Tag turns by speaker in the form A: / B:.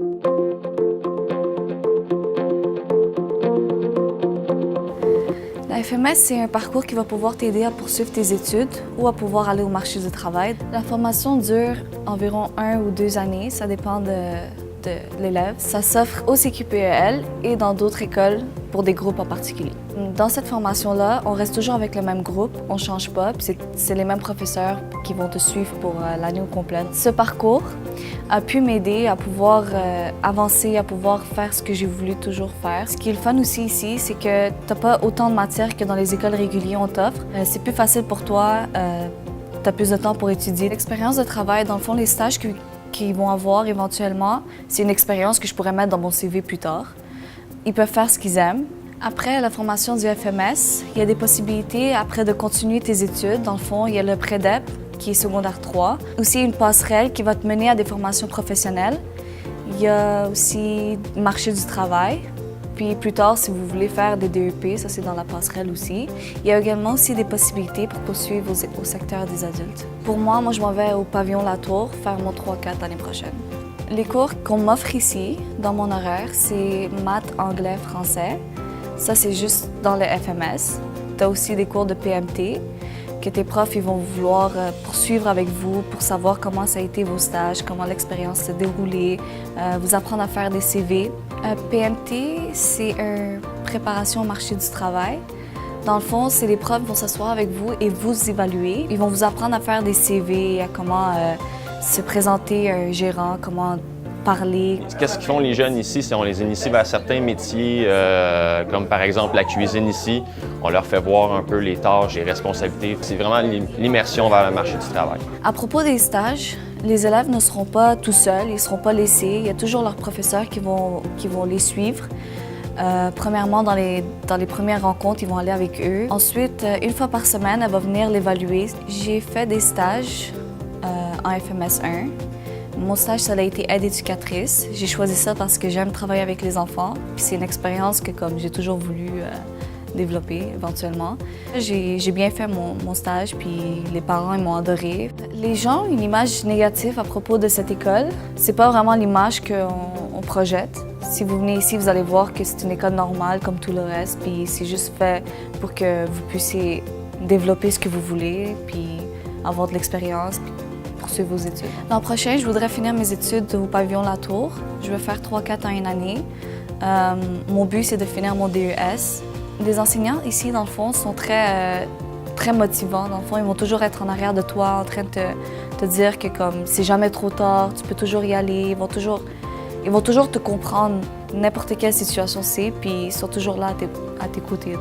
A: La FMS, c'est un parcours qui va pouvoir t'aider à poursuivre tes études ou à pouvoir aller au marché du travail. La formation dure environ 1 ou 2 années, ça dépend de l'élève. Ça s'offre au CQPEL et dans d'autres écoles pour des groupes en particulier. Dans cette formation-là, on reste toujours avec le même groupe, on ne change pas, puis c'est les mêmes professeurs qui vont te suivre pour l'année au complet. Ce parcours a pu m'aider à pouvoir avancer, à pouvoir faire ce que j'ai voulu toujours faire. Ce qui est le fun aussi ici, c'est que tu n'as pas autant de matières que dans les écoles régulières on t'offre. C'est plus facile pour toi, tu as plus de temps pour étudier. L'expérience de travail, dans le fond, les stages qu'ils vont avoir éventuellement, c'est une expérience que je pourrais mettre dans mon CV plus tard. Ils peuvent faire ce qu'ils aiment. Après la formation du FMS, il y a des possibilités après de continuer tes études. Dans le fond, il y a le Prédep, qui est secondaire 3. Aussi une passerelle qui va te mener à des formations professionnelles. Il y a aussi le marché du travail. Puis plus tard, si vous voulez faire des DEP, ça c'est dans la passerelle aussi. Il y a également aussi des possibilités pour poursuivre au secteur des adultes. Pour moi, je m'en vais au pavillon Latour faire mon 3-4 l'année prochaine. Les cours qu'on m'offre ici, dans mon horaire, c'est maths, anglais, français. Ça, c'est juste dans le FMS. Tu as aussi des cours de PMT que tes profs ils vont vouloir poursuivre avec vous pour savoir comment ça a été vos stages, comment l'expérience s'est déroulée, vous apprendre à faire des CV. PMT, c'est une préparation au marché du travail. Dans le fond, c'est les profs vont s'asseoir avec vous et vous évaluer. Ils vont vous apprendre à faire des CV, à comment se présenter à un gérant, comment parler.
B: Qu'est-ce qu'ils font les jeunes ici? C'est on les initie vers certains métiers, comme par exemple la cuisine ici. On leur fait voir un peu les tâches et responsabilités. C'est vraiment l'immersion vers le marché du travail.
A: À propos des stages, les élèves ne seront pas tout seuls, ils ne seront pas laissés. Il y a toujours leurs professeurs qui vont les suivre. Premièrement, dans les premières rencontres, ils vont aller avec eux. Ensuite, une fois par semaine, elle va venir l'évaluer. J'ai fait des stages en FMS 1. Mon stage, ça a été aide éducatrice. J'ai choisi ça parce que j'aime travailler avec les enfants. Puis c'est une expérience que j'ai toujours voulu développer éventuellement. J'ai bien fait mon stage, puis les parents ils m'ont adoré. Les gens ont une image négative à propos de cette école. C'est pas vraiment l'image qu'on projette. Si vous venez ici, vous allez voir que c'est une école normale comme tout le reste, puis c'est juste fait pour que vous puissiez développer ce que vous voulez, puis avoir de l'expérience. Poursuivre vos études. L'an prochain, je voudrais finir mes études au pavillon Latour. Je veux faire 3-4 en une année. Mon but, c'est de finir mon DES. Les enseignants ici, dans le fond, sont très motivants. Dans le fond, ils vont toujours être en arrière de toi, en train de te dire que c'est jamais trop tard, tu peux toujours y aller. Ils vont toujours te comprendre n'importe quelle situation c'est, puis ils sont toujours là à tes côtés.